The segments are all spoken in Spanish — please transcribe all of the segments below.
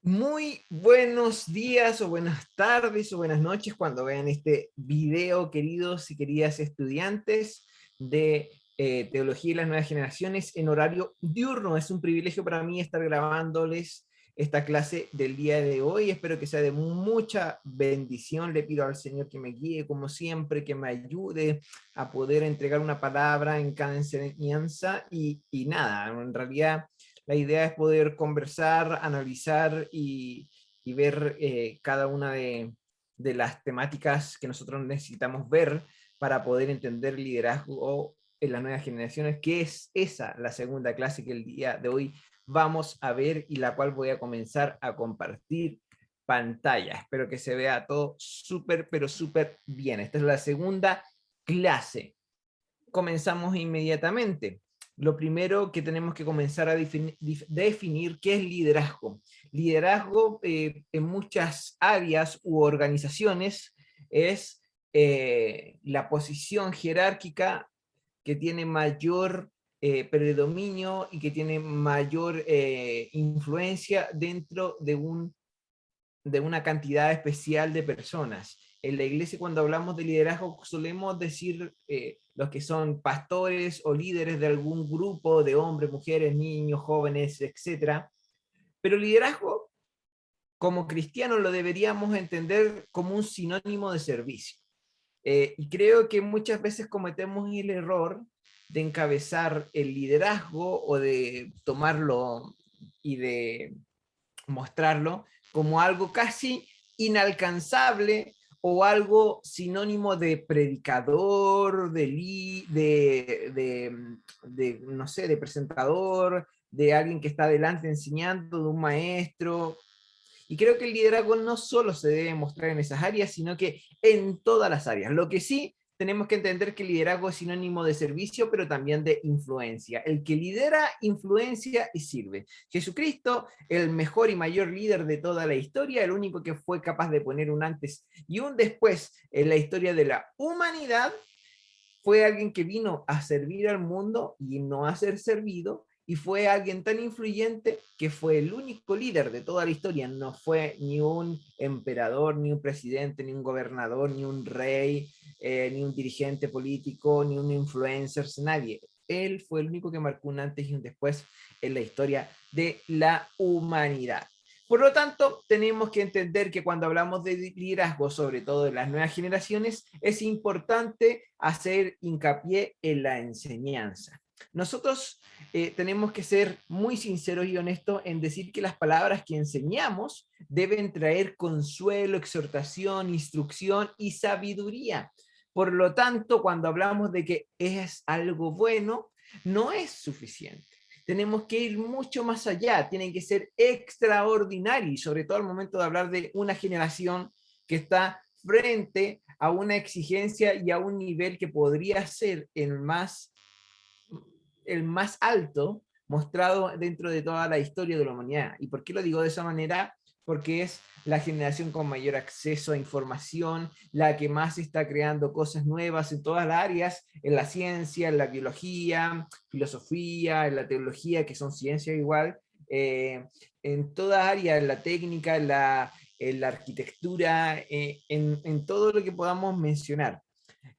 Muy buenos días o buenas tardes o buenas noches cuando vean este video, queridos y queridas estudiantes de Teología y las Nuevas Generaciones en horario diurno. Es un privilegio para mí estar grabándoles esta clase del día de hoy. Espero que sea de mucha bendición. Le pido al Señor que me guíe, como siempre, que me ayude a poder entregar una palabra en cada enseñanza y nada, en realidad la idea es poder conversar, analizar y ver cada una de las temáticas que nosotros necesitamos ver para poder entender el liderazgo en las nuevas generaciones, que es esa la segunda clase que el día de hoy vamos a ver y la cual voy a comenzar a compartir pantalla. Espero que se vea todo súper, pero súper bien. Esta es la segunda clase. Comenzamos inmediatamente. Lo primero que tenemos que comenzar a definir qué es liderazgo. Liderazgo en muchas áreas u organizaciones es la posición jerárquica que tiene mayor predominio y que tiene mayor influencia dentro de una cantidad especial de personas. En la iglesia, cuando hablamos de liderazgo, solemos decir los que son pastores o líderes de algún grupo de hombres, mujeres, niños, jóvenes, etcétera. Pero liderazgo, como cristianos, lo deberíamos entender como un sinónimo de servicio. Y creo que muchas veces cometemos el error de encabezar el liderazgo o de tomarlo y de mostrarlo como algo casi inalcanzable o algo sinónimo de predicador, no sé, de presentador, de alguien que está delante enseñando, de un maestro. Y creo que el liderazgo no solo se debe mostrar en esas áreas, sino que en todas las áreas. Lo que sí tenemos que entender que el liderazgo es sinónimo de servicio, pero también de influencia. El que lidera, influencia y sirve. Jesucristo, el mejor y mayor líder de toda la historia, el único que fue capaz de poner un antes y un después en la historia de la humanidad, fue alguien que vino a servir al mundo y no a ser servido, y fue alguien tan influyente que fue el único líder de toda la historia. No fue ni un emperador, ni un presidente, ni un gobernador, ni un rey, ni un dirigente político, ni un influencer, nadie. Él fue el único que marcó un antes y un después en la historia de la humanidad. Por lo tanto, tenemos que entender que cuando hablamos de liderazgo, sobre todo de las nuevas generaciones, es importante hacer hincapié en la enseñanza. Nosotros tenemos que ser muy sinceros y honestos en decir que las palabras que enseñamos deben traer consuelo, exhortación, instrucción y sabiduría. Por lo tanto, cuando hablamos de que es algo bueno, no es suficiente. Tenemos que ir mucho más allá, tienen que ser extraordinarios, y sobre todo al momento de hablar de una generación que está frente a una exigencia y a un nivel que podría ser el más alto mostrado dentro de toda la historia de la humanidad. ¿Y por qué lo digo de esa manera? Porque es la generación con mayor acceso a información, la que más está creando cosas nuevas en todas las áreas, en la ciencia, en la biología, filosofía, en la teología, que son ciencias igual, en toda área, en la técnica, en la arquitectura, en todo lo que podamos mencionar.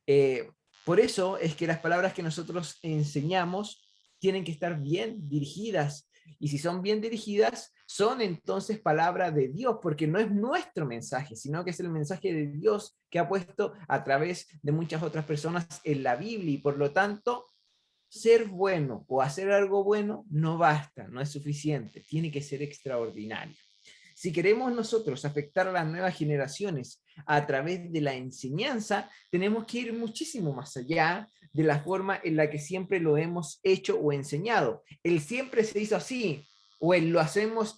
Eh, por eso es que las palabras que nosotros enseñamos tienen que estar bien dirigidas. Y si son bien dirigidas, son entonces palabra de Dios, porque no es nuestro mensaje, sino que es el mensaje de Dios que ha puesto a través de muchas otras personas en la Biblia. Y por lo tanto, ser bueno o hacer algo bueno no basta, no es suficiente, tiene que ser extraordinario. Si queremos nosotros afectar a las nuevas generaciones a través de la enseñanza, tenemos que ir muchísimo más allá de la forma en la que siempre lo hemos hecho o enseñado. El siempre se hizo así, o el lo hacemos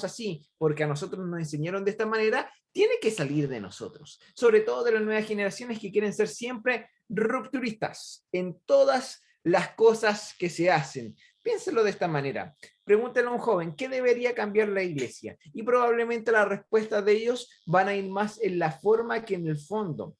así porque a nosotros nos enseñaron de esta manera, tiene que salir de nosotros, sobre todo de las nuevas generaciones que quieren ser siempre rupturistas en todas las cosas que se hacen. Piénselo de esta manera. Pregúntale a un joven, ¿qué debería cambiar la iglesia? Y probablemente las respuestas de ellos van a ir más en la forma que en el fondo.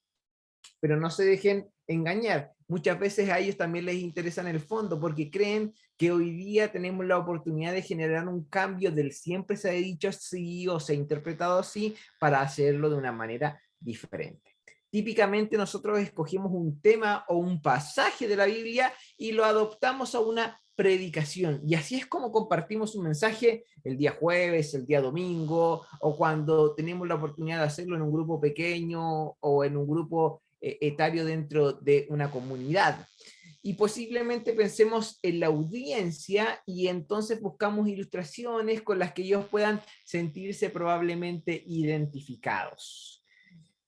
Pero no se dejen engañar. muchas veces a ellos también les interesa en el fondo, porque creen que hoy día tenemos la oportunidad de generar un cambio del siempre se ha dicho así o se ha interpretado así para hacerlo de una manera diferente. Típicamente nosotros escogemos un tema o un pasaje de la Biblia y lo adoptamos a una predicación. Y así es como compartimos un mensaje el día jueves, el día domingo, o cuando tenemos la oportunidad de hacerlo en un grupo pequeño o en un grupo etario dentro de una comunidad. Y posiblemente pensemos en la audiencia y entonces buscamos ilustraciones con las que ellos puedan sentirse probablemente identificados.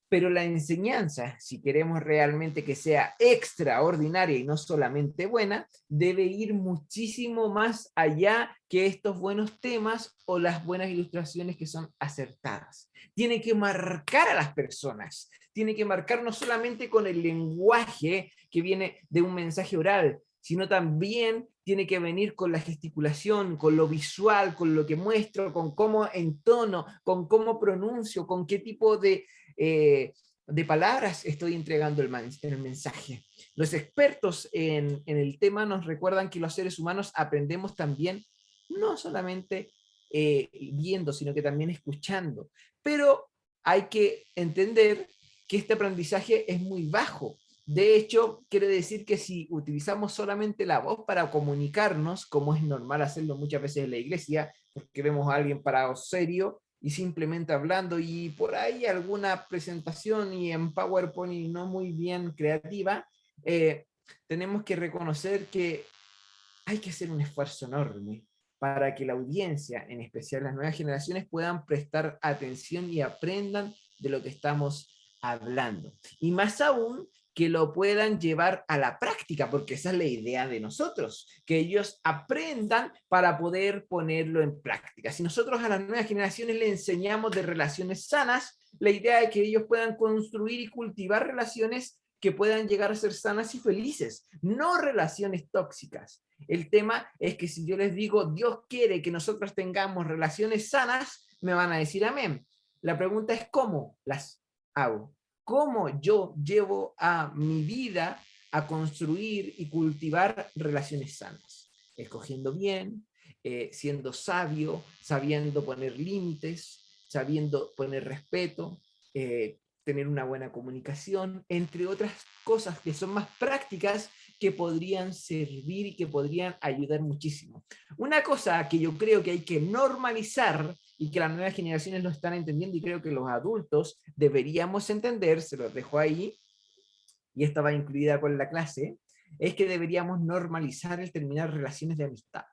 Pero la enseñanza, si queremos realmente que sea extraordinaria y no solamente buena, debe ir muchísimo más allá que estos buenos temas o las buenas ilustraciones que son acertadas. Tiene que marcar a las personas, tiene que marcar no solamente con el lenguaje que viene de un mensaje oral, sino también tiene que venir con la gesticulación, con lo visual, con lo que muestro, con cómo entono, con cómo pronuncio, con qué tipo de palabras estoy entregando el mensaje. Los expertos en el tema nos recuerdan que los seres humanos aprendemos también, no solamente viendo, sino que también escuchando. Pero hay que entender que este aprendizaje es muy bajo. De hecho, quiere decir que si utilizamos solamente la voz para comunicarnos, como es normal hacerlo muchas veces en la iglesia, porque vemos a alguien parado serio y simplemente hablando y por ahí alguna presentación y en PowerPoint y no muy bien creativa, tenemos que reconocer que hay que hacer un esfuerzo enorme para que la audiencia, en especial las nuevas generaciones, puedan prestar atención y aprendan de lo que estamos hablando. Y más aún, que lo puedan llevar a la práctica, porque esa es la idea de nosotros, que ellos aprendan para poder ponerlo en práctica. Si nosotros a las nuevas generaciones les enseñamos de relaciones sanas, la idea es que ellos puedan construir y cultivar relaciones que puedan llegar a ser sanas y felices, no relaciones tóxicas. El tema es que si yo les digo, Dios quiere que nosotros tengamos relaciones sanas, me van a decir amén. La pregunta es cómo las hago. ¿Cómo yo llevo a mi vida a construir y cultivar relaciones sanas? Escogiendo bien, siendo sabio, sabiendo poner límites, sabiendo poner respeto, tener una buena comunicación, entre otras cosas que son más prácticas que podrían servir y que podrían ayudar muchísimo. Una cosa que yo creo que hay que normalizar y que las nuevas generaciones lo están entendiendo y creo que los adultos deberíamos entender, se los dejo ahí, y esta va incluida con la clase, es que deberíamos normalizar el terminar relaciones de amistad.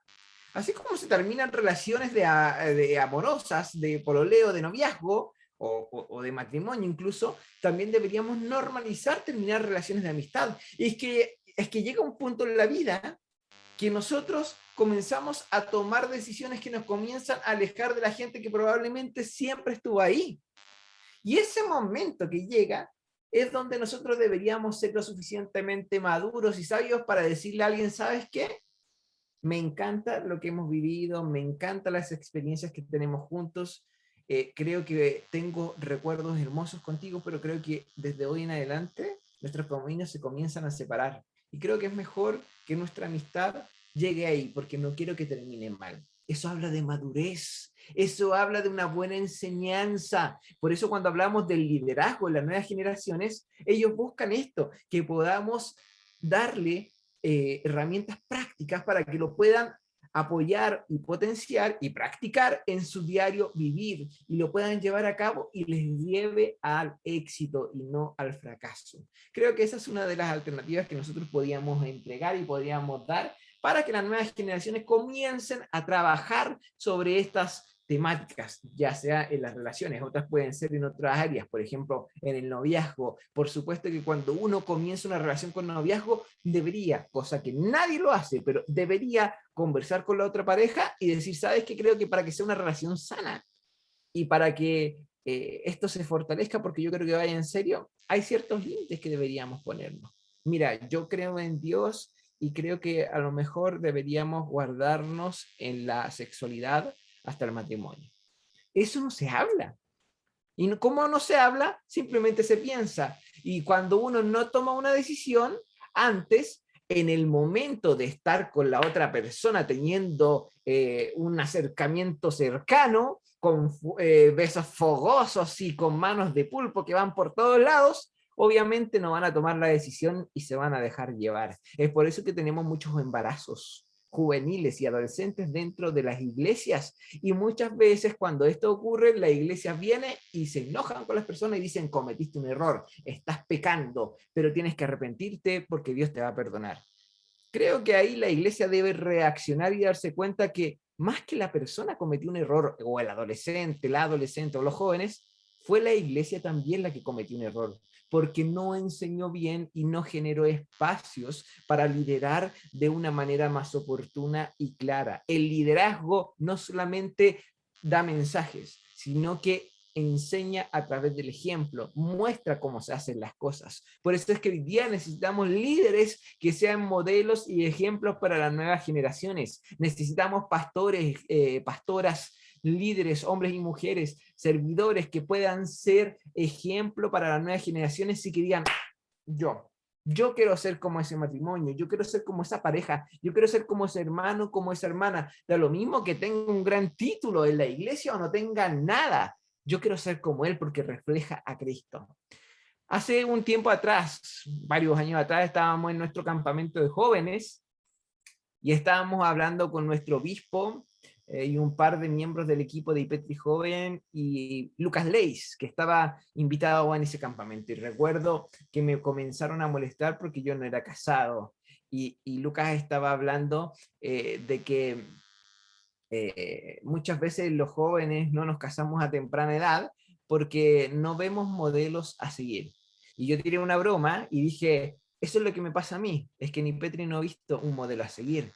Así como se terminan relaciones de amorosas, de pololeo, de noviazgo, o de matrimonio incluso, también deberíamos normalizar terminar relaciones de amistad. Y es que llega un punto en la vida que nosotros comenzamos a tomar decisiones que nos comienzan a alejar de la gente que probablemente siempre estuvo ahí. Y ese momento que llega es donde nosotros deberíamos ser lo suficientemente maduros y sabios para decirle a alguien, ¿sabes qué? Me encanta lo que hemos vivido, me encantan las experiencias que tenemos juntos. Creo que tengo recuerdos hermosos contigo, pero creo que desde hoy en adelante nuestros caminos se comienzan a separar. Y creo que es mejor que nuestra amistad llegue ahí, porque no quiero que termine mal. Eso habla de madurez, eso habla de una buena enseñanza. Por eso cuando hablamos del liderazgo en las nuevas generaciones, ellos buscan esto, que podamos darle herramientas prácticas para que lo puedan apoyar y potenciar y practicar en su diario vivir y lo puedan llevar a cabo y les lleve al éxito y no al fracaso. Creo que esa es una de las alternativas que nosotros podíamos entregar y podríamos dar para que las nuevas generaciones comiencen a trabajar sobre estas temáticas, ya sea en las relaciones, otras pueden ser en otras áreas, por ejemplo, en el noviazgo. Por supuesto que cuando uno comienza una relación con noviazgo, debería, cosa que nadie lo hace, pero debería conversar con la otra pareja y decir, ¿sabes qué? Creo que para que sea una relación sana y para que esto se fortalezca, porque yo creo que vaya en serio, hay ciertos límites que deberíamos ponernos. Mira, yo creo en Dios y creo que a lo mejor deberíamos guardarnos en la sexualidad hasta el matrimonio. Eso no se habla. Y como no se habla, simplemente se piensa. Y cuando uno no toma una decisión, Antes, en el momento de estar con la otra persona teniendo un acercamiento cercano, con besos fogosos y con manos de pulpo que van por todos lados, obviamente no van a tomar la decisión y se van a dejar llevar. Es por eso que tenemos muchos embarazos juveniles y adolescentes dentro de las iglesias, y muchas veces cuando esto ocurre, la iglesia viene y se enojan con las personas y dicen: cometiste un error, estás pecando, pero tienes que arrepentirte porque Dios te va a perdonar. Creo que ahí la iglesia debe reaccionar y darse cuenta que más que la persona cometió un error, o el adolescente, la adolescente o los jóvenes, fue la iglesia también la que cometió un error, porque no enseñó bien y no generó espacios para liderar de una manera más oportuna y clara. El liderazgo no solamente da mensajes, sino que enseña a través del ejemplo, muestra cómo se hacen las cosas. Por eso es que hoy día necesitamos líderes que sean modelos y ejemplos para las nuevas generaciones. Necesitamos pastores, pastoras, líderes, hombres y mujeres, servidores que puedan ser ejemplo para las nuevas generaciones y que digan: yo quiero ser como ese matrimonio, yo quiero ser como esa pareja, yo quiero ser como ese hermano, como esa hermana. Da lo mismo que tenga un gran título en la iglesia o no tenga nada. Yo quiero ser como él porque refleja a Cristo. Hace un tiempo atrás, varios años atrás, estábamos en nuestro campamento de jóvenes y estábamos hablando con nuestro obispo y un par de miembros del equipo de IPETRI Joven y Lucas Leis, que estaba invitado en ese campamento. Y recuerdo que me comenzaron a molestar porque yo no era casado. Y Lucas estaba hablando de que muchas veces los jóvenes no nos casamos a temprana edad porque no vemos modelos a seguir. Y yo tiré una broma y dije: eso es lo que me pasa a mí, es que ni Petri no ha visto un modelo a seguir.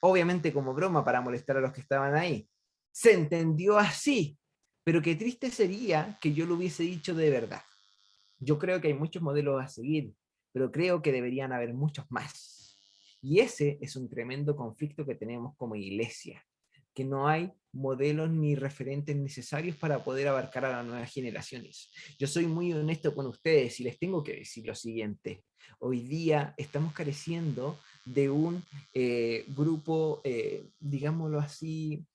Obviamente como broma para molestar a los que estaban ahí. Se entendió así, pero qué triste sería que yo lo hubiese dicho de verdad. Yo creo que hay muchos modelos a seguir, pero creo que deberían haber muchos más. Y ese es un tremendo conflicto que tenemos como iglesia, que no hay modelos ni referentes necesarios para poder abarcar a las nuevas generaciones. Yo soy muy honesto con ustedes y les tengo que decir lo siguiente: hoy día estamos careciendo de un grupo, digámoslo así,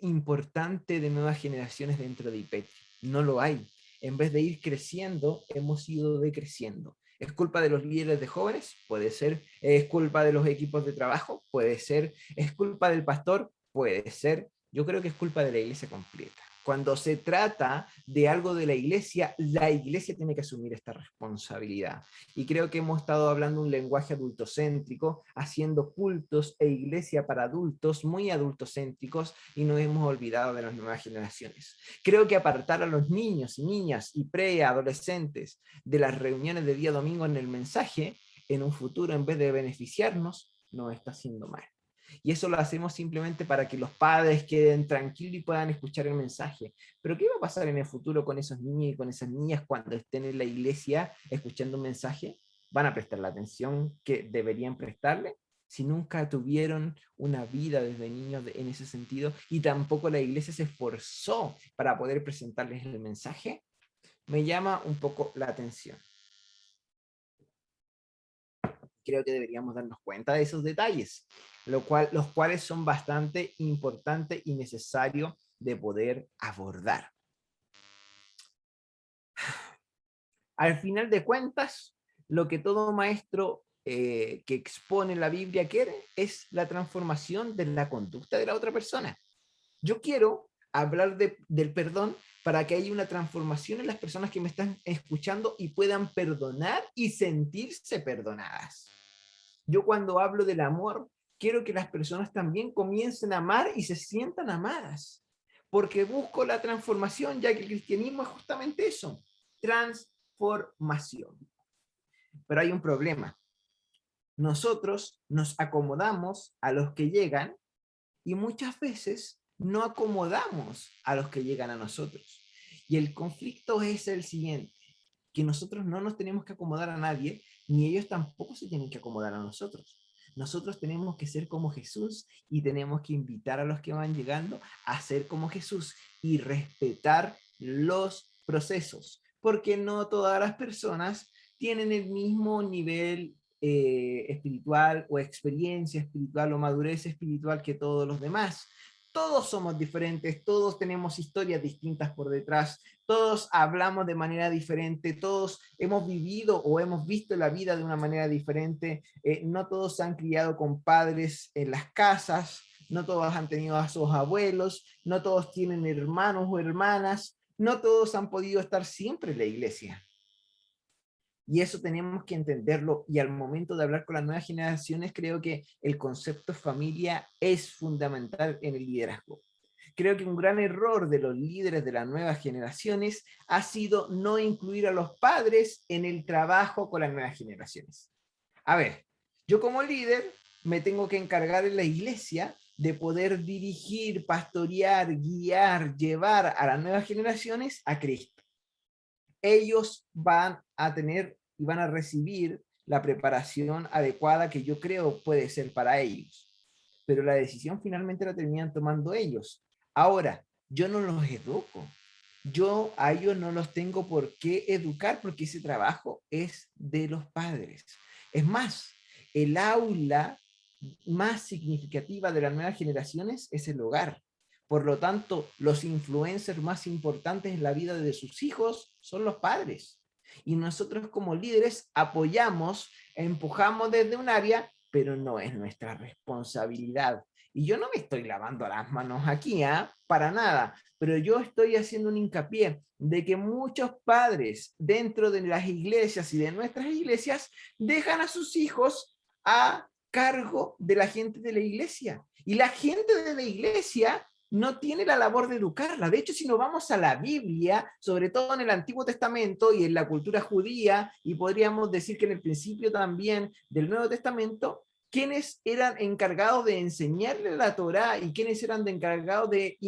importante de nuevas generaciones dentro de IPET. No lo hay. En vez de ir creciendo, hemos ido decreciendo. ¿Es culpa de los líderes de jóvenes? Puede ser. ¿Es culpa de los equipos de trabajo? Puede ser. ¿Es culpa del pastor? Puede ser. Yo creo que es culpa de la iglesia completa. Cuando se trata de algo de la iglesia tiene que asumir esta responsabilidad. Y creo que hemos estado hablando un lenguaje adultocéntrico, haciendo cultos e iglesia para adultos, muy adultocéntricos, y nos hemos olvidado de las nuevas generaciones. Creo que apartar a los niños y niñas y preadolescentes de las reuniones de día domingo en el mensaje, en un futuro, en vez de beneficiarnos, nos está haciendo mal. Y eso lo hacemos simplemente para que los padres queden tranquilos y puedan escuchar el mensaje. Pero ¿qué va a pasar en el futuro con esos niños y con esas niñas cuando estén en la iglesia escuchando un mensaje? ¿Van a prestar la atención que deberían prestarle si nunca tuvieron una vida desde niños en ese sentido y tampoco la iglesia se esforzó para poder presentarles el mensaje? Me llama un poco la atención. Creo que deberíamos darnos cuenta de esos detalles, los cuales son bastante importantes y necesarios de poder abordar. Al final de cuentas, lo que todo maestro que expone la Biblia quiere es la transformación de la conducta de la otra persona. Yo quiero hablar del perdón para que haya una transformación en las personas que me están escuchando y puedan perdonar y sentirse perdonadas. Yo cuando hablo del amor, quiero que las personas también comiencen a amar y se sientan amadas, porque busco la transformación, ya que el cristianismo es justamente eso, transformación. Pero hay un problema. Nosotros nos acomodamos a los que llegan y muchas veces no acomodamos a los que llegan a nosotros. Y el conflicto es el siguiente, que nosotros no nos tenemos que acomodar a nadie, ni ellos tampoco se tienen que acomodar a nosotros. Nosotros tenemos que ser como Jesús y tenemos que invitar a los que van llegando a ser como Jesús y respetar los procesos, porque no todas las personas tienen el mismo nivel espiritual o experiencia espiritual o madurez espiritual que todos los demás. Todos somos diferentes, todos tenemos historias distintas por detrás, todos hablamos de manera diferente, todos hemos vivido o hemos visto la vida de una manera diferente, no todos se han criado con padres en las casas, no todos han tenido a sus abuelos, no todos tienen hermanos o hermanas, no todos han podido estar siempre en la iglesia. Y eso tenemos que entenderlo, y al momento de hablar con las nuevas generaciones, creo que el concepto familia es fundamental en el liderazgo. Creo que un gran error de los líderes de las nuevas generaciones ha sido no incluir a los padres en el trabajo con las nuevas generaciones. A ver, yo como líder me tengo que encargar en la iglesia de poder dirigir, pastorear, guiar, llevar a las nuevas generaciones a Cristo. Ellos van a tener y van a recibir la preparación adecuada que yo creo puede ser para ellos. Pero la decisión finalmente la terminan tomando ellos. Ahora, yo no los educo. Yo a ellos no los tengo por qué educar porque ese trabajo es de los padres. Es más, el aula más significativa de las nuevas generaciones es el hogar. Por lo tanto, los influencers más importantes en la vida de sus hijos son los padres. Y nosotros como líderes apoyamos, empujamos desde un área, pero no es nuestra responsabilidad. Y yo no me estoy lavando las manos aquí, para nada, pero yo estoy haciendo un hincapié de que muchos padres dentro de las iglesias y de nuestras iglesias dejan a sus hijos a cargo de la gente de la iglesia. Y la gente de la iglesia no tiene la labor de educarla. De hecho, si nos vamos a la Biblia, sobre todo en el Antiguo Testamento y en la cultura judía, y podríamos decir que en el principio también del Nuevo Testamento, ¿quiénes eran encargados de enseñarle la Torá y quiénes eran encargados de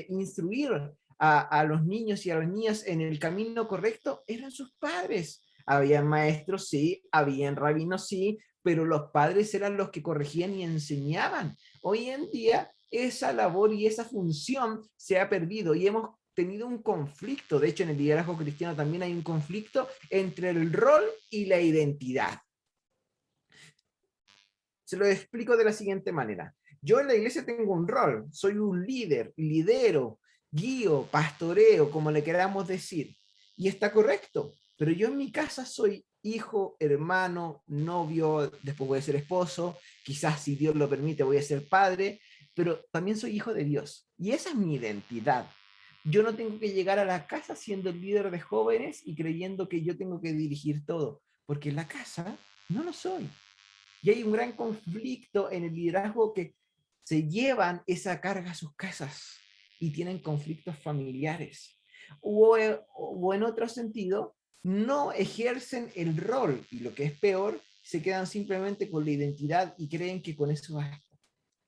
instruir a los niños y a las niñas en el camino correcto? Eran sus padres. Habían maestros, sí, habían rabinos, sí, pero los padres eran los que corregían y enseñaban. Hoy en día esa labor y esa función se ha perdido y hemos tenido un conflicto. De hecho, en el liderazgo cristiano también hay un conflicto entre el rol y la identidad. Se lo explico de la siguiente manera. Yo en la iglesia tengo un rol, soy un líder, lidero, guío, pastoreo, como le queramos decir, y está correcto, pero yo en mi casa soy hijo, hermano, novio, después voy a ser esposo, quizás si Dios lo permite voy a ser padre, pero también soy hijo de Dios, y esa es mi identidad. Yo no tengo que llegar a la casa siendo el líder de jóvenes y creyendo que yo tengo que dirigir todo, porque en la casa no lo soy. Y hay un gran conflicto en el liderazgo que se llevan esa carga a sus casas y tienen conflictos familiares. O en otro sentido, no ejercen el rol y lo que es peor, se quedan simplemente con la identidad y creen que con eso basta.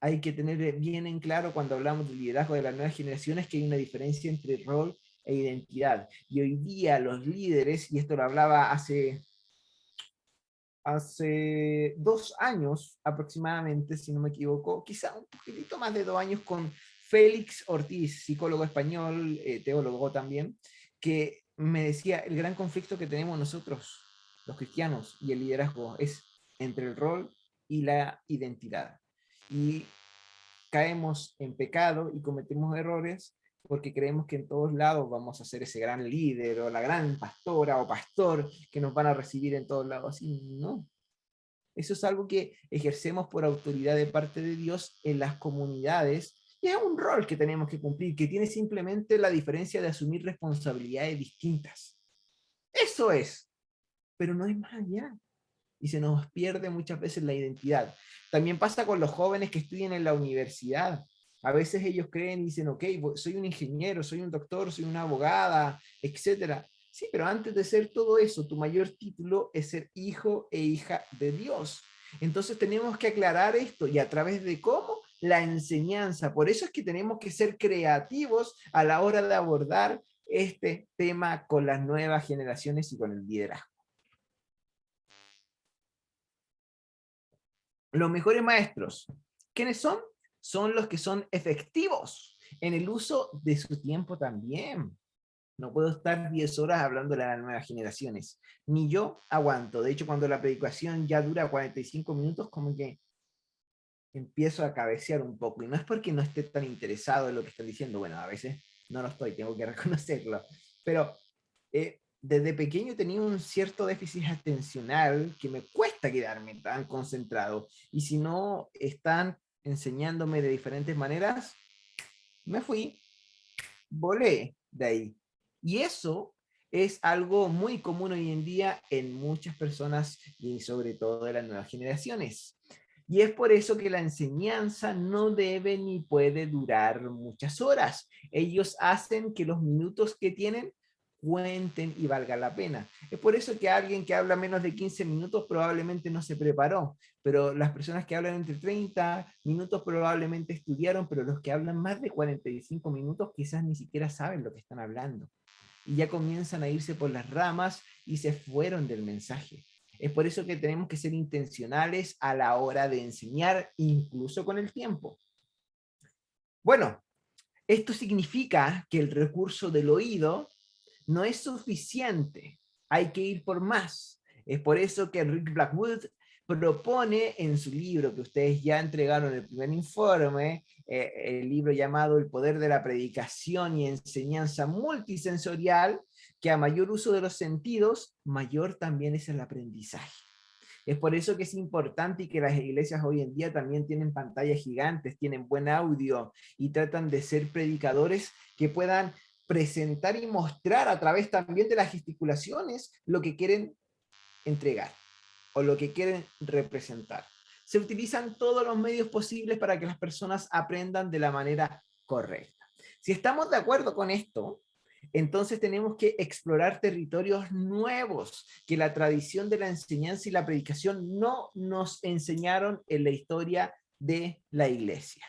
Hay que tener bien en claro cuando hablamos del liderazgo de las nuevas generaciones que hay una diferencia entre rol e identidad. Y hoy día los líderes, y esto lo hablaba hace 2 años aproximadamente, si no me equivoco, quizá un poquitito más de 2 años, con Félix Ortiz, psicólogo español, teólogo también, que me decía, el gran conflicto que tenemos nosotros, los cristianos, y el liderazgo es entre el rol y la identidad. Y caemos en pecado y cometemos errores porque creemos que en todos lados vamos a ser ese gran líder o la gran pastora o pastor que nos van a recibir en todos lados. Así no. Eso es algo que ejercemos por autoridad de parte de Dios en las comunidades y es un rol que tenemos que cumplir, que tiene simplemente la diferencia de asumir responsabilidades distintas. Eso es, pero no es más allá. Y se nos pierde muchas veces la identidad. También pasa con los jóvenes que estudian en la universidad. A veces ellos creen y dicen, ok, soy un ingeniero, soy un doctor, soy una abogada, etcétera. Sí, pero antes de ser todo eso, tu mayor título es ser hijo e hija de Dios. Entonces tenemos que aclarar esto y a través de cómo la enseñanza. Por eso es que tenemos que ser creativos a la hora de abordar este tema con las nuevas generaciones y con el liderazgo. Los mejores maestros, ¿quiénes son? Son los que son efectivos en el uso de su tiempo también. No puedo estar 10 horas hablando de las nuevas generaciones. Ni yo aguanto. De hecho, cuando la predicación ya dura 45 minutos, como que empiezo a cabecear un poco. Y no es porque no esté tan interesado en lo que están diciendo. Bueno, a veces no lo estoy, tengo que reconocerlo. Pero desde pequeño tenía un cierto déficit atencional que me cuesta quedarme tan concentrado. Y si no están enseñándome de diferentes maneras, me fui, volé de ahí. Y eso es algo muy común hoy en día en muchas personas y sobre todo de las nuevas generaciones. Y es por eso que la enseñanza no debe ni puede durar muchas horas. Ellos hacen que los minutos que tienen cuenten y valga la pena. Es por eso que alguien que habla menos de 15 minutos probablemente no se preparó, pero las personas que hablan entre 30 minutos probablemente estudiaron, pero los que hablan más de 45 minutos quizás ni siquiera saben lo que están hablando. Y ya comienzan a irse por las ramas y se fueron del mensaje. Es por eso que tenemos que ser intencionales a la hora de enseñar, incluso con el tiempo. Bueno, esto significa que el recurso del oído no es suficiente, hay que ir por más. Es por eso que Rick Blackwood propone en su libro, que ustedes ya entregaron el primer informe, el libro llamado El poder de la predicación y enseñanza multisensorial, que a mayor uso de los sentidos, mayor también es el aprendizaje. Es por eso que es importante y que las iglesias hoy en día también tienen pantallas gigantes, tienen buen audio y tratan de ser predicadores que puedan presentar y mostrar a través también de las gesticulaciones lo que quieren entregar o lo que quieren representar. Se utilizan todos los medios posibles para que las personas aprendan de la manera correcta. Si estamos de acuerdo con esto, entonces tenemos que explorar territorios nuevos que la tradición de la enseñanza y la predicación no nos enseñaron en la historia de la iglesia.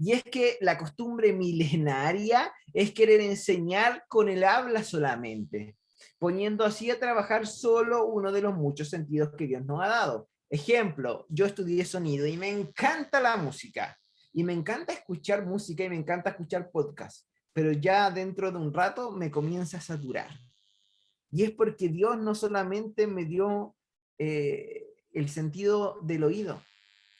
Y es que la costumbre milenaria es querer enseñar con el habla solamente, poniendo así a trabajar solo uno de los muchos sentidos que Dios nos ha dado. Ejemplo, yo estudié sonido y me encanta la música, y me encanta escuchar música y me encanta escuchar podcast, pero ya dentro de un rato me comienza a saturar. Y es porque Dios no solamente me dio el sentido del oído,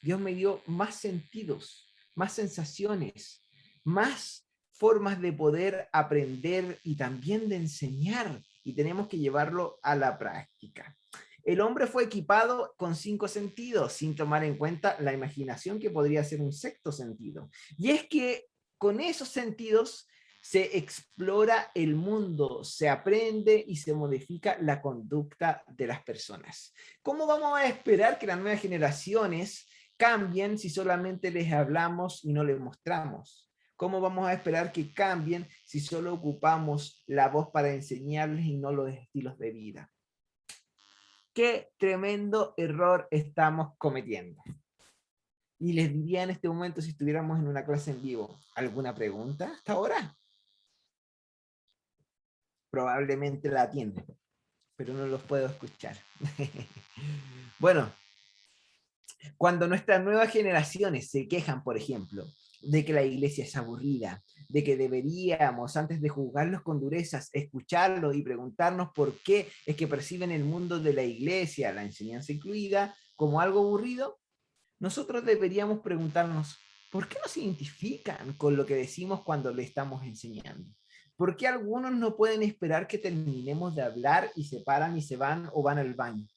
Dios me dio más sentidos, más sensaciones, más formas de poder aprender y también de enseñar, y tenemos que llevarlo a la práctica. El hombre fue equipado con 5 sentidos, sin tomar en cuenta la imaginación que podría ser un sexto sentido. Y es que con esos sentidos se explora el mundo, se aprende y se modifica la conducta de las personas. ¿Cómo vamos a esperar que las nuevas generaciones cambien si solamente les hablamos y no les mostramos? ¿Cómo vamos a esperar que cambien si solo ocupamos la voz para enseñarles y no los estilos de vida? Qué tremendo error estamos cometiendo. Y les diría en este momento, si estuviéramos en una clase en vivo, ¿alguna pregunta hasta ahora? Probablemente la atienden, pero no los puedo escuchar. Bueno, cuando nuestras nuevas generaciones se quejan, por ejemplo, de que la iglesia es aburrida, de que deberíamos, antes de juzgarlos con durezas, escucharlos y preguntarnos por qué es que perciben el mundo de la iglesia, la enseñanza incluida, como algo aburrido, nosotros deberíamos preguntarnos, ¿por qué nos identifican con lo que decimos cuando le estamos enseñando? ¿Por qué algunos no pueden esperar que terminemos de hablar y se paran y se van o van al baño?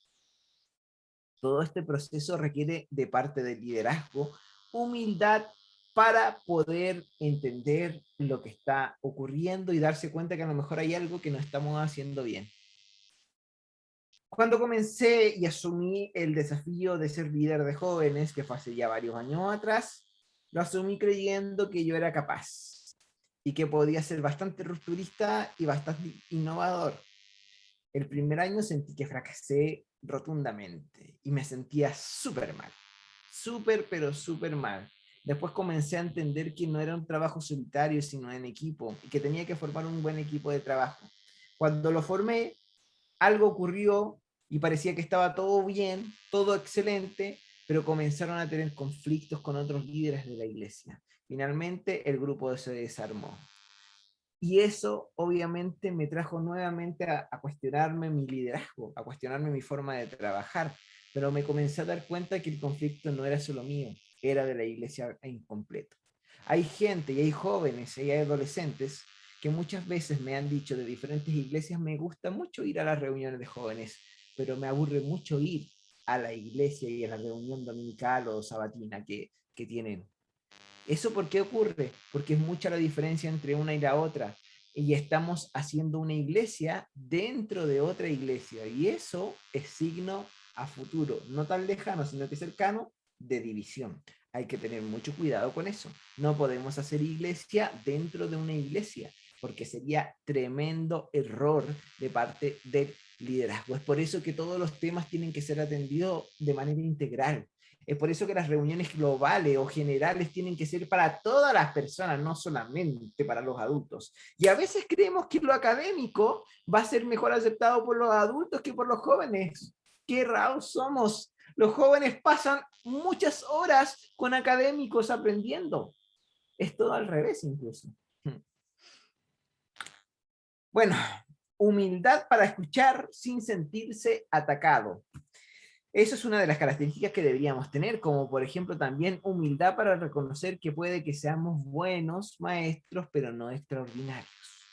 Todo este proceso requiere de parte del liderazgo humildad para poder entender lo que está ocurriendo y darse cuenta que a lo mejor hay algo que no estamos haciendo bien. Cuando comencé y asumí el desafío de ser líder de jóvenes, que fue hace ya varios años atrás, lo asumí creyendo que yo era capaz y que podía ser bastante rupturista y bastante innovador. El primer año sentí que fracasé rotundamente y me sentía súper mal, súper, pero súper mal. Después comencé a entender que no era un trabajo solitario, sino en equipo, y que tenía que formar un buen equipo de trabajo. Cuando lo formé, algo ocurrió y parecía que estaba todo bien, todo excelente, pero comenzaron a tener conflictos con otros líderes de la iglesia. Finalmente, el grupo se desarmó. Y eso obviamente me trajo nuevamente a cuestionarme mi liderazgo, a cuestionarme mi forma de trabajar, pero me comencé a dar cuenta que el conflicto no era solo mío, era de la iglesia incompleta. Hay gente y hay jóvenes y hay adolescentes que muchas veces me han dicho de diferentes iglesias: me gusta mucho ir a las reuniones de jóvenes, pero me aburre mucho ir a la iglesia y a la reunión dominical o sabatina que tienen. ¿Eso por qué ocurre? Porque es mucha la diferencia entre una y la otra. Y estamos haciendo una iglesia dentro de otra iglesia. Y eso es signo a futuro, no tan lejano, sino que cercano, de división. Hay que tener mucho cuidado con eso. No podemos hacer iglesia dentro de una iglesia, porque sería tremendo error de parte del liderazgo. Es por eso que todos los temas tienen que ser atendidos de manera integral. Es por eso que las reuniones globales o generales tienen que ser para todas las personas, no solamente para los adultos. Y a veces creemos que lo académico va a ser mejor aceptado por los adultos que por los jóvenes. Qué errados somos. Los jóvenes pasan muchas horas con académicos aprendiendo. Es todo al revés incluso. Bueno, humildad para escuchar sin sentirse atacado. Eso es una de las características que deberíamos tener, como por ejemplo también humildad para reconocer que puede que seamos buenos maestros, pero no extraordinarios.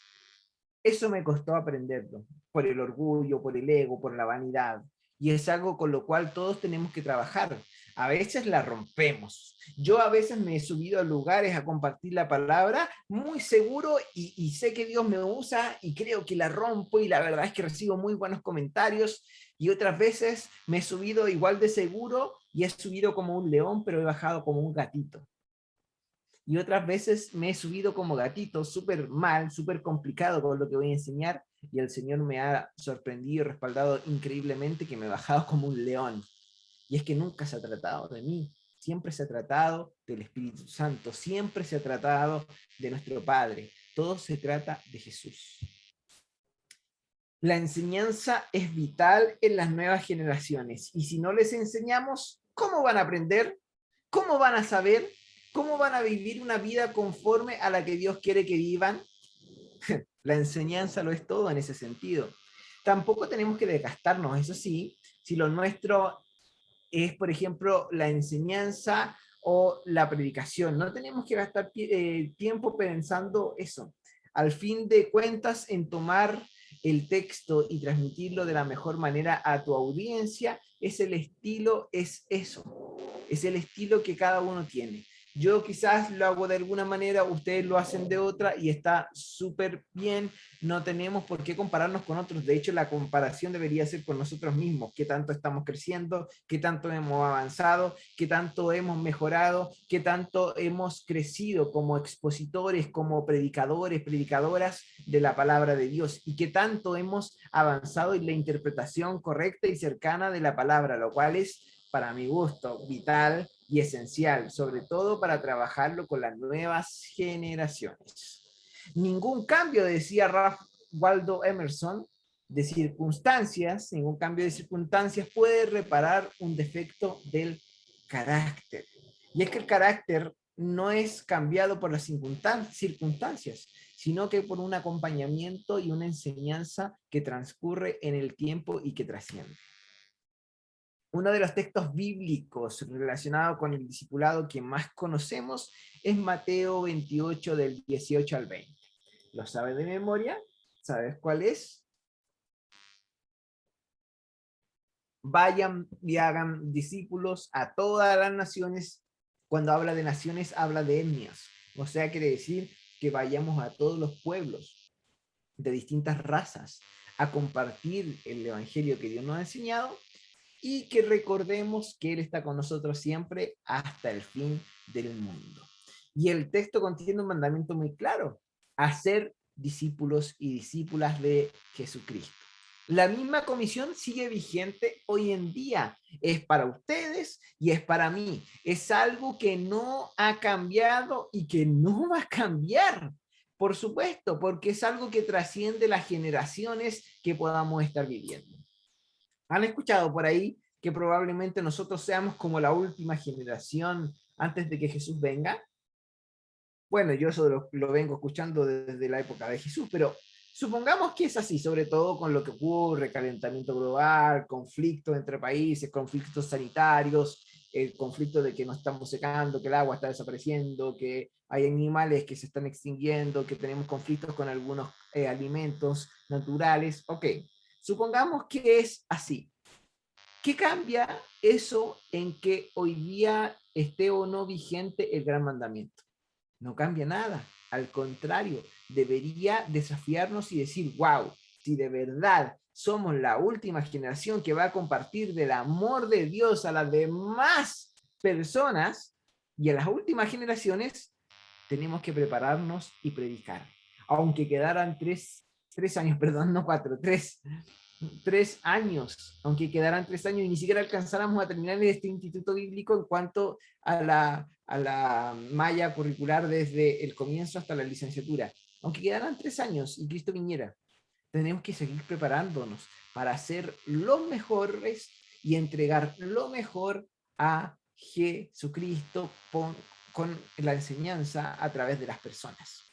Eso me costó aprenderlo, por el orgullo, por el ego, por la vanidad. Y es algo con lo cual todos tenemos que trabajar. A veces la rompemos. Yo a veces me he subido a lugares a compartir la palabra muy seguro y sé que Dios me usa y creo que la rompo y la verdad es que recibo muy buenos comentarios. Y otras veces me he subido igual de seguro y he subido como un león, pero he bajado como un gatito. Y otras veces me he subido como gatito, súper mal, súper complicado con lo que voy a enseñar, y el Señor me ha sorprendido y respaldado increíblemente que me he bajado como un león. Y es que nunca se ha tratado de mí, siempre se ha tratado del Espíritu Santo, siempre se ha tratado de nuestro Padre, todo se trata de Jesús. La enseñanza es vital en las nuevas generaciones, y si no les enseñamos, ¿cómo van a aprender? ¿Cómo van a saber? ¿Cómo van a vivir una vida conforme a la que Dios quiere que vivan? La enseñanza lo es todo en ese sentido. Tampoco tenemos que desgastarnos, eso sí, si lo nuestro es, por ejemplo, la enseñanza o la predicación. No tenemos que gastar tiempo pensando eso. Al fin de cuentas, en tomar el texto y transmitirlo de la mejor manera a tu audiencia, es el estilo, es eso. Es el estilo que cada uno tiene. Yo quizás lo hago de alguna manera, ustedes lo hacen de otra y está súper bien. No tenemos por qué compararnos con otros. De hecho, la comparación debería ser con nosotros mismos. ¿Qué tanto estamos creciendo? ¿Qué tanto hemos avanzado? ¿Qué tanto hemos mejorado? ¿Qué tanto hemos crecido como expositores, como predicadores, predicadoras de la palabra de Dios? ¿Y qué tanto hemos avanzado en la interpretación correcta y cercana de la palabra? Lo cual es, para mi gusto, vital y esencial, sobre todo para trabajarlo con las nuevas generaciones. Ningún cambio, decía Ralph Waldo Emerson, de circunstancias, ningún cambio de circunstancias puede reparar un defecto del carácter. Y es que el carácter no es cambiado por las circunstancias, sino que por un acompañamiento y una enseñanza que transcurre en el tiempo y que trasciende. Uno de los textos bíblicos relacionados con el discipulado que más conocemos es Mateo 28 del 18 al 20. ¿Lo sabes de memoria? ¿Sabes cuál es? Vayan y hagan discípulos a todas las naciones. Cuando habla de naciones, habla de etnias. O sea, quiere decir que vayamos a todos los pueblos de distintas razas a compartir el evangelio que Dios nos ha enseñado y que recordemos que Él está con nosotros siempre hasta el fin del mundo. Y el texto contiene un mandamiento muy claro: hacer discípulos y discípulas de Jesucristo. La misma comisión sigue vigente hoy en día. Es para ustedes y es para mí. Es algo que no ha cambiado y que no va a cambiar. Por supuesto, porque es algo que trasciende las generaciones que podamos estar viviendo. ¿Han escuchado por ahí que probablemente nosotros seamos como la última generación antes de que Jesús venga? Bueno, yo eso lo vengo escuchando desde la época de Jesús, pero supongamos que es así, sobre todo con lo que ocurre, calentamiento global, conflictos entre países, conflictos sanitarios, el conflicto de que nos estamos secando, que el agua está desapareciendo, que hay animales que se están extinguiendo, que tenemos conflictos con algunos alimentos naturales. Ok, supongamos que es así. ¿Qué cambia eso en que hoy día esté o no vigente el gran mandamiento? No cambia nada. Al contrario, debería desafiarnos y decir, wow, si de verdad somos la última generación que va a compartir del amor de Dios a las demás personas y a las últimas generaciones, tenemos que prepararnos y predicar. Aunque quedaran tres años, perdón, no cuatro, 3 años, aunque quedaran 3 años y ni siquiera alcanzáramos a terminar este instituto bíblico en cuanto a la malla curricular desde el comienzo hasta la licenciatura. Aunque quedaran 3 años y Cristo viniera, tenemos que seguir preparándonos para ser los mejores y entregar lo mejor a Jesucristo con la enseñanza a través de las personas.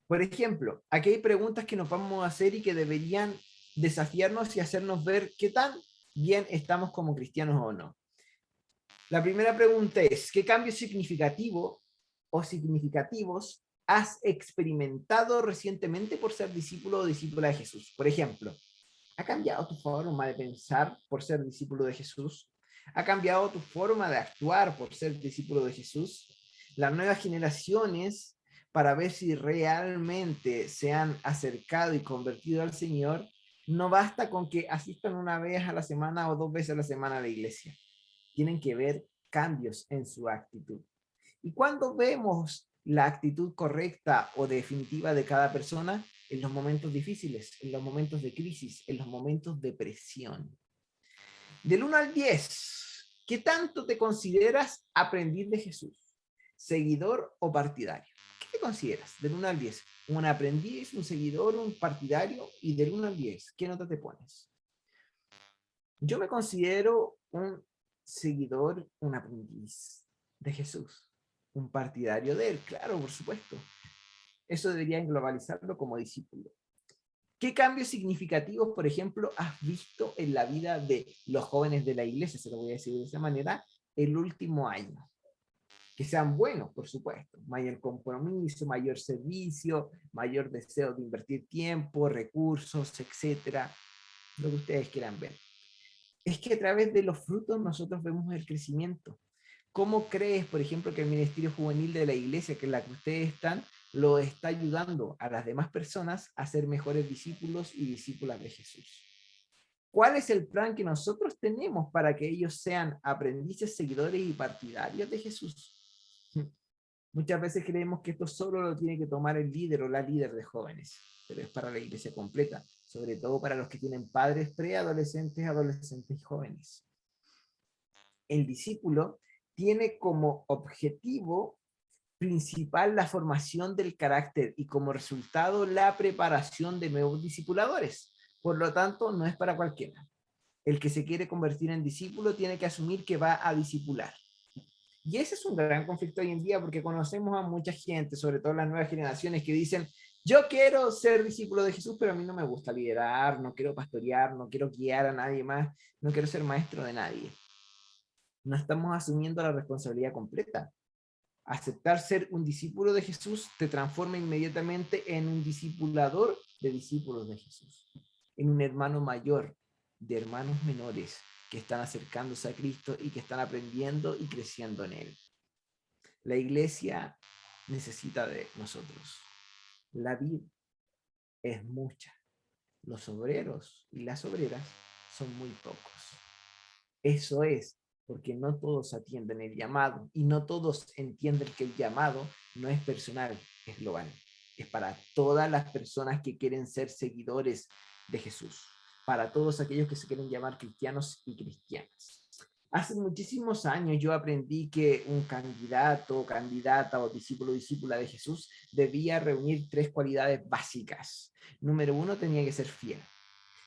Por ejemplo, aquí hay preguntas que nos vamos a hacer y que deberían desafiarnos y hacernos ver qué tan bien estamos como cristianos o no. La primera pregunta es, ¿qué cambio significativo o significativos has experimentado recientemente por ser discípulo o discípula de Jesús? Por ejemplo, ¿ha cambiado tu forma de pensar por ser discípulo de Jesús? ¿Ha cambiado tu forma de actuar por ser discípulo de Jesús? Las nuevas generaciones, para ver si realmente se han acercado y convertido al Señor, no basta con que asistan una vez a la semana o 2 veces a la semana a la iglesia. Tienen que ver cambios en su actitud. Y cuando vemos la actitud correcta o definitiva de cada persona, en los momentos difíciles, en los momentos de crisis, en los momentos de presión. Del 1 al 10, ¿qué tanto te consideras aprendiz de Jesús? ¿Seguidor o partidario? ¿Qué te consideras del 1 al 10? ¿Un aprendiz, un seguidor, un partidario? Y del 1 al 10, ¿qué nota te pones? Yo me considero un seguidor, un aprendiz de Jesús, un partidario de él, claro, por supuesto. Eso debería globalizarlo como discípulo. ¿Qué cambios significativos, por ejemplo, has visto en la vida de los jóvenes de la iglesia, se lo voy a decir de esa manera, el último año? Que sean buenos, por supuesto. Mayor compromiso, mayor servicio, mayor deseo de invertir tiempo, recursos, etcétera. Lo que ustedes quieran ver. Es que a través de los frutos nosotros vemos el crecimiento. ¿Cómo crees, por ejemplo, que el Ministerio Juvenil de la Iglesia, que es la que ustedes están, lo está ayudando a las demás personas a ser mejores discípulos y discípulas de Jesús? ¿Cuál es el plan que nosotros tenemos para que ellos sean aprendices, seguidores y partidarios de Jesús? Muchas veces creemos que esto solo lo tiene que tomar el líder o la líder de jóvenes, pero es para la iglesia completa, sobre todo para los que tienen padres preadolescentes, adolescentes y jóvenes. El discípulo tiene como objetivo principal la formación del carácter y como resultado la preparación de nuevos discipuladores. Por lo tanto, no es para cualquiera. El que se quiere convertir en discípulo tiene que asumir que va a discipular. Y ese es un gran conflicto hoy en día porque conocemos a mucha gente, sobre todo las nuevas generaciones, que dicen, yo quiero ser discípulo de Jesús, pero a mí no me gusta liderar, no quiero pastorear, no quiero guiar a nadie más, no quiero ser maestro de nadie. No estamos asumiendo la responsabilidad completa. Aceptar ser un discípulo de Jesús te transforma inmediatamente en un discipulador de discípulos de Jesús, en un hermano mayor de hermanos menores que están acercándose a Cristo y que están aprendiendo y creciendo en Él. La iglesia necesita de nosotros. La vida es mucha. Los obreros y las obreras son muy pocos. Eso es porque no todos atienden el llamado y no todos entienden que el llamado no es personal, es global. Es para todas las personas que quieren ser seguidores de Jesús, para todos aquellos que se quieren llamar cristianos y cristianas. Hace muchísimos años yo aprendí que un candidato, candidata o discípulo, discípula de Jesús debía reunir 3 cualidades básicas. Número 1, tenía que ser fiel.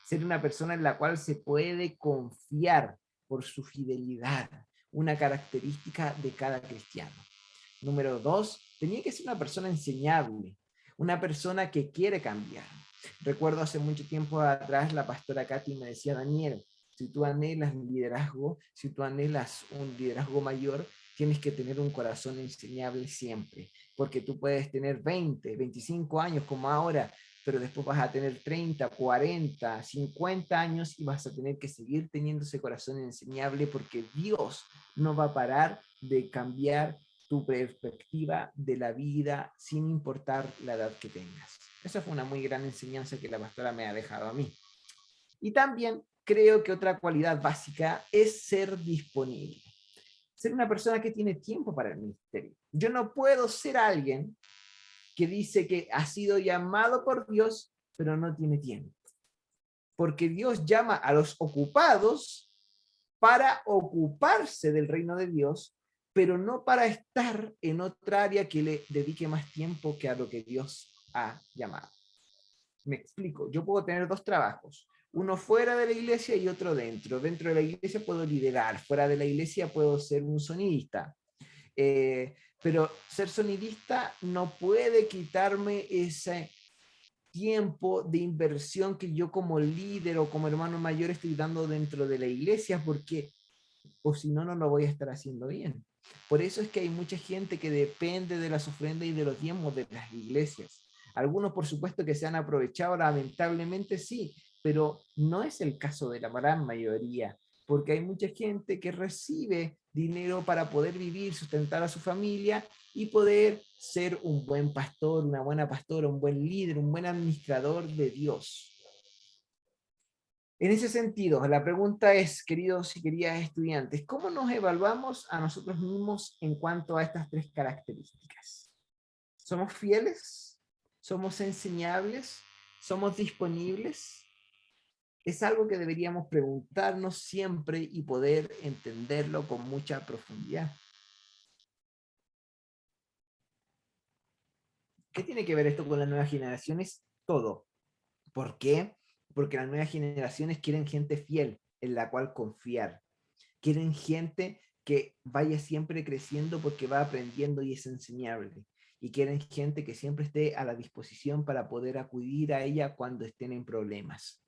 Ser una persona en la cual se puede confiar por su fidelidad, una característica de cada cristiano. Número 2, tenía que ser una persona enseñable, una persona que quiere cambiar. Recuerdo hace mucho tiempo atrás la pastora Katy me decía: Daniel, si tú anhelas liderazgo, si tú anhelas un liderazgo mayor, tienes que tener un corazón enseñable siempre, porque tú puedes tener 20, 25 años como ahora, pero después vas a tener 30, 40, 50 años y vas a tener que seguir teniendo ese corazón enseñable, porque Dios no va a parar de cambiar tu perspectiva de la vida sin importar la edad que tengas. Esa fue una muy gran enseñanza que la pastora me ha dejado a mí. Y también creo que otra cualidad básica es ser disponible. Ser una persona que tiene tiempo para el ministerio. Yo no puedo ser alguien que dice que ha sido llamado por Dios, pero no tiene tiempo. Porque Dios llama a los ocupados para ocuparse del reino de Dios, pero no para estar en otra área que le dedique más tiempo que a lo que Dios ha llamado. Me explico, yo puedo tener dos trabajos, uno fuera de la iglesia y otro dentro. Dentro de la iglesia puedo liderar, fuera de la iglesia puedo ser un sonidista. Pero ser sonidista no puede quitarme ese tiempo de inversión que yo como líder o como hermano mayor estoy dando dentro de la iglesia, porque o si no, no lo voy a estar haciendo bien. Por eso es que hay mucha gente que depende de las ofrendas y de los diezmos de las iglesias. Algunos, por supuesto, que se han aprovechado, lamentablemente sí, pero no es el caso de la gran mayoría, porque hay mucha gente que recibe dinero para poder vivir, sustentar a su familia y poder ser un buen pastor, una buena pastora, un buen líder, un buen administrador de Dios. En ese sentido, la pregunta es, queridos y queridas estudiantes, ¿cómo nos evaluamos a nosotros mismos en cuanto a estas tres características? ¿Somos fieles? ¿Somos enseñables? ¿Somos disponibles? Es algo que deberíamos preguntarnos siempre y poder entenderlo con mucha profundidad. ¿Qué tiene que ver esto con las nuevas generaciones? Todo. ¿Por qué? Porque las nuevas generaciones quieren gente fiel en la cual confiar. Quieren gente que vaya siempre creciendo porque va aprendiendo y es enseñable. Y quieren gente que siempre esté a la disposición para poder acudir a ella cuando estén en problemas.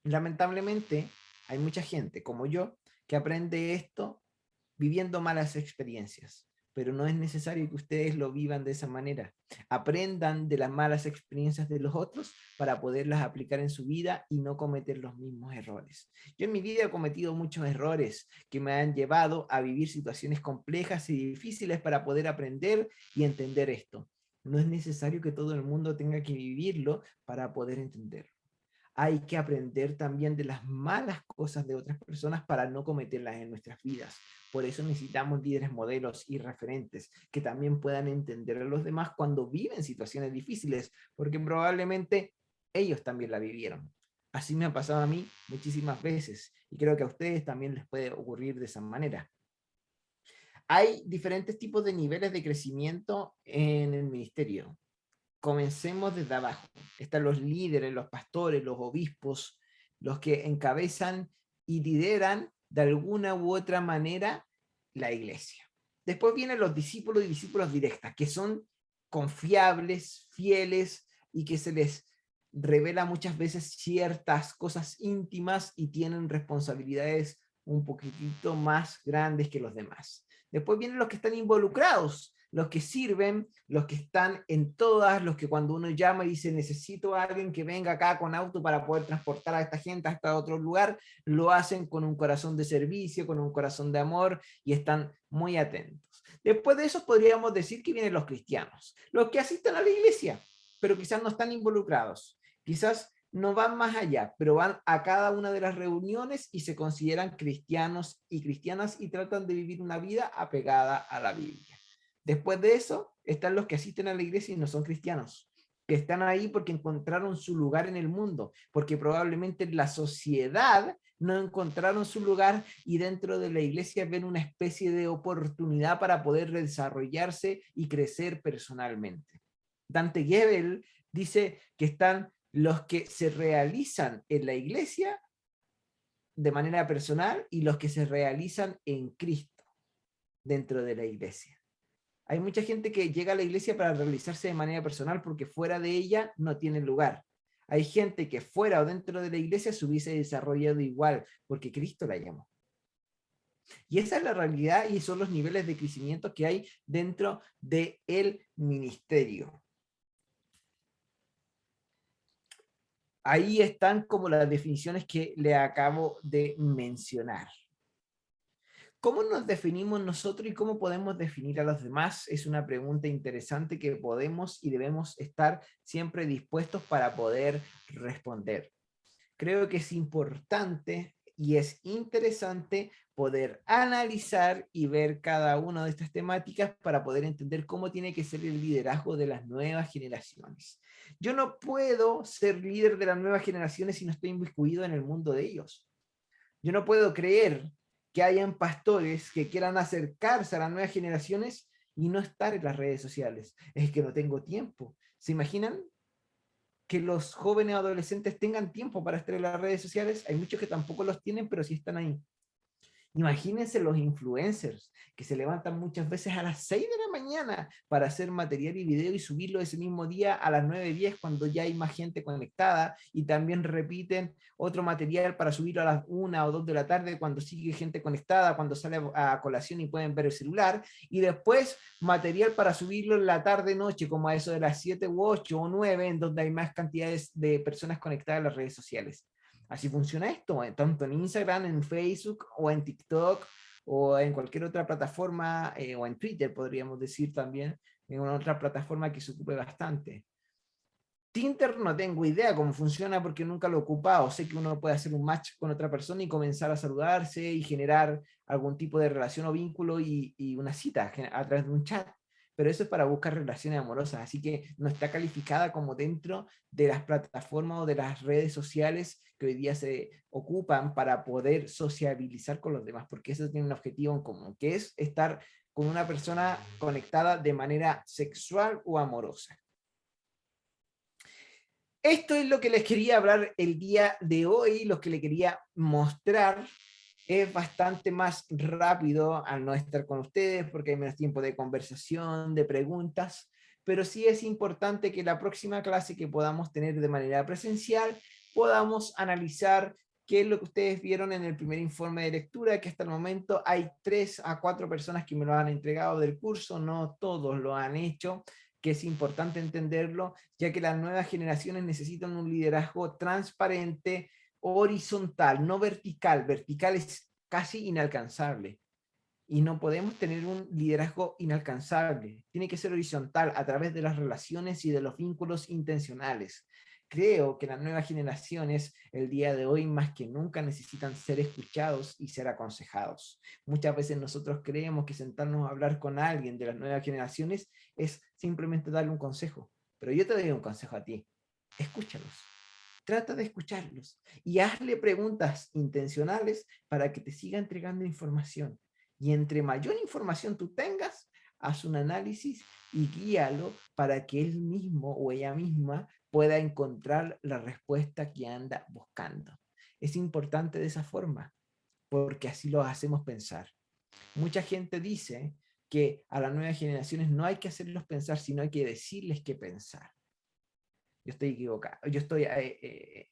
Lamentablemente, hay mucha gente como yo que aprende esto viviendo malas experiencias, pero no es necesario que ustedes lo vivan de esa manera. Aprendan de las malas experiencias de los otros para poderlas aplicar en su vida y no cometer los mismos errores. Yo en mi vida he cometido muchos errores que me han llevado a vivir situaciones complejas y difíciles para poder aprender y entender esto. No es necesario que todo el mundo tenga que vivirlo para poder entenderlo. Hay que aprender también de las malas cosas de otras personas para no cometerlas en nuestras vidas. Por eso necesitamos líderes modelos y referentes que también puedan entender a los demás cuando viven situaciones difíciles, porque probablemente ellos también la vivieron. Así me ha pasado a mí muchísimas veces y creo que a ustedes también les puede ocurrir de esa manera. Hay diferentes tipos de niveles de crecimiento en el ministerio. Comencemos desde abajo. Están los líderes, los pastores, los obispos, los que encabezan y lideran de alguna u otra manera la iglesia. Después vienen los discípulos y discípulos directas, que son confiables, fieles y que se les revela muchas veces ciertas cosas íntimas y tienen responsabilidades un poquitito más grandes que los demás. Después vienen los que están involucrados, los que sirven, los que están en todas, los que cuando uno llama y dice necesito a alguien que venga acá con auto para poder transportar a esta gente hasta otro lugar, lo hacen con un corazón de servicio, con un corazón de amor y están muy atentos. Después de eso podríamos decir que vienen los cristianos, los que asisten a la iglesia, pero quizás no están involucrados, quizás no van más allá, pero van a cada una de las reuniones y se consideran cristianos y cristianas y tratan de vivir una vida apegada a la Biblia. Después de eso, están los que asisten a la iglesia y no son cristianos, que están ahí porque encontraron su lugar en el mundo, porque probablemente en la sociedad no encontraron su lugar y dentro de la iglesia ven una especie de oportunidad para poder desarrollarse y crecer personalmente. Dante Gebel dice que están los que se realizan en la iglesia de manera personal y los que se realizan en Cristo. dentro de la iglesia. Hay mucha gente que llega a la iglesia para realizarse de manera personal porque fuera de ella no tiene lugar. Hay gente que fuera o dentro de la iglesia se hubiese desarrollado igual porque Cristo la llamó. Y esa es la realidad y son los niveles de crecimiento que hay dentro del ministerio. Ahí están como las definiciones que le acabo de mencionar. ¿Cómo nos definimos nosotros y cómo podemos definir a los demás? Es una pregunta interesante que podemos y debemos estar siempre dispuestos para poder responder. Creo que es importante y es interesante poder analizar y ver cada una de estas temáticas para poder entender cómo tiene que ser el liderazgo de las nuevas generaciones. Yo no puedo ser líder de las nuevas generaciones si no estoy inmiscuido en el mundo de ellos. Yo no puedo creer que hayan pastores que quieran acercarse a las nuevas generaciones y no estar en las redes sociales. Es que no tengo tiempo. ¿Se imaginan que los jóvenes o adolescentes tengan tiempo para estar en las redes sociales? Hay muchos que tampoco los tienen, pero sí están ahí. Imagínense los influencers que se levantan muchas veces a las 6 de la mañana para hacer material y video y subirlo ese mismo día a las 9:10 cuando ya hay más gente conectada, y también repiten otro material para subirlo a las 1 o 2 de la tarde cuando sigue gente conectada, cuando sale a colación y pueden ver el celular, y después material para subirlo en la tarde-noche como a eso de las 7 u 8 o 9 en donde hay más cantidades de personas conectadas en las redes sociales. Así funciona esto, tanto en Instagram, en Facebook o en TikTok o en cualquier otra plataforma, o en Twitter podríamos decir también, en una otra plataforma que se ocupe bastante. Tinder no tengo idea cómo funciona porque nunca lo he ocupado. Sé que uno puede hacer un match con otra persona y comenzar a saludarse y generar algún tipo de relación o vínculo y una cita a través de un chat. Pero eso es para buscar relaciones amorosas, así que no está calificada como dentro de las plataformas o de las redes sociales que hoy día se ocupan para poder sociabilizar con los demás, porque eso tiene un objetivo en común, que es estar con una persona conectada de manera sexual o amorosa. Esto es lo que les quería hablar el día de hoy, lo que les quería mostrar. Es bastante más rápido al no estar con ustedes porque hay menos tiempo de conversación, de preguntas, pero sí es importante que la próxima clase que podamos tener de manera presencial podamos analizar qué es lo que ustedes vieron en el primer informe de lectura, que hasta el momento hay 3 a 4 personas que me lo han entregado del curso, no todos lo han hecho, que es importante entenderlo, ya que las nuevas generaciones necesitan un liderazgo transparente, horizontal, no vertical. Vertical es casi inalcanzable. Y no podemos tener un liderazgo inalcanzable. Tiene que ser horizontal a través de las relaciones y de los vínculos intencionales. Creo que las nuevas generaciones, el día de hoy, más que nunca necesitan ser escuchados y ser aconsejados. Muchas veces nosotros creemos que sentarnos a hablar con alguien de las nuevas generaciones es simplemente darle un consejo. Pero yo te doy un consejo a ti. Escúchalos. Trata de escucharlos y hazle preguntas intencionales para que te siga entregando información. Y entre mayor información tú tengas, haz un análisis y guíalo para que él mismo o ella misma pueda encontrar la respuesta que anda buscando. Es importante de esa forma, porque así lo hacemos pensar. Mucha gente dice que a las nuevas generaciones no hay que hacerlos pensar, sino hay que decirles qué pensar. Yo estoy equivocado, yo estoy,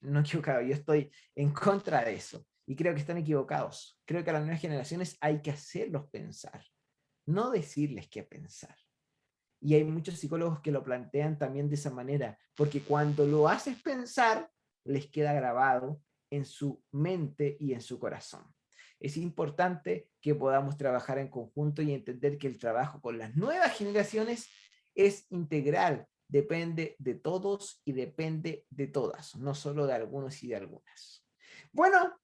no equivocado, yo estoy en contra de eso. Y creo que están equivocados. Creo que a las nuevas generaciones hay que hacerlos pensar, no decirles qué pensar. Y hay muchos psicólogos que lo plantean también de esa manera, porque cuando lo haces pensar, les queda grabado en su mente y en su corazón. Es importante que podamos trabajar en conjunto y entender que el trabajo con las nuevas generaciones es integral, depende de todos y depende de todas, no solo de algunos y de algunas. Bueno,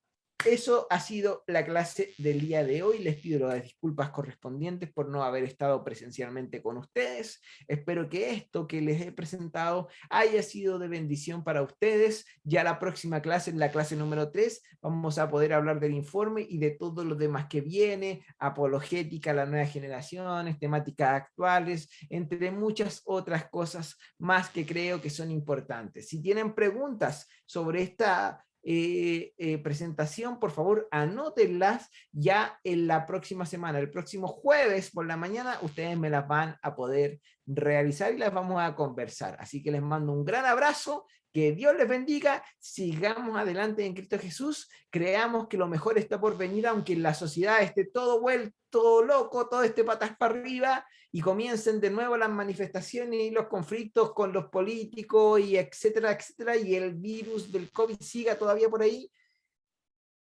eso ha sido la clase del día de hoy. Les pido las disculpas correspondientes por no haber estado presencialmente con ustedes. Espero que esto que les he presentado haya sido de bendición para ustedes. Ya la próxima clase, en la clase número 3, vamos a poder hablar del informe y de todo lo demás que viene, apologética a las nuevas generaciones, temáticas actuales, entre muchas otras cosas más que creo que son importantes. Si tienen preguntas sobre esta presentación, por favor, anótenlas ya en la próxima semana. El próximo jueves por la mañana ustedes me las van a poder realizar y las vamos a conversar. Así que les mando un gran abrazo, que Dios les bendiga, sigamos adelante en Cristo Jesús, creamos que lo mejor está por venir, aunque en la sociedad esté todo vuelto loco, todo esté patas para arriba, y comiencen de nuevo las manifestaciones y los conflictos con los políticos y etcétera, etcétera, y el virus del COVID siga todavía por ahí.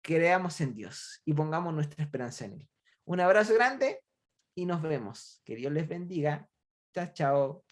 Creamos en Dios y pongamos nuestra esperanza en Él. Un abrazo grande y nos vemos. Que Dios les bendiga. Chao, chao.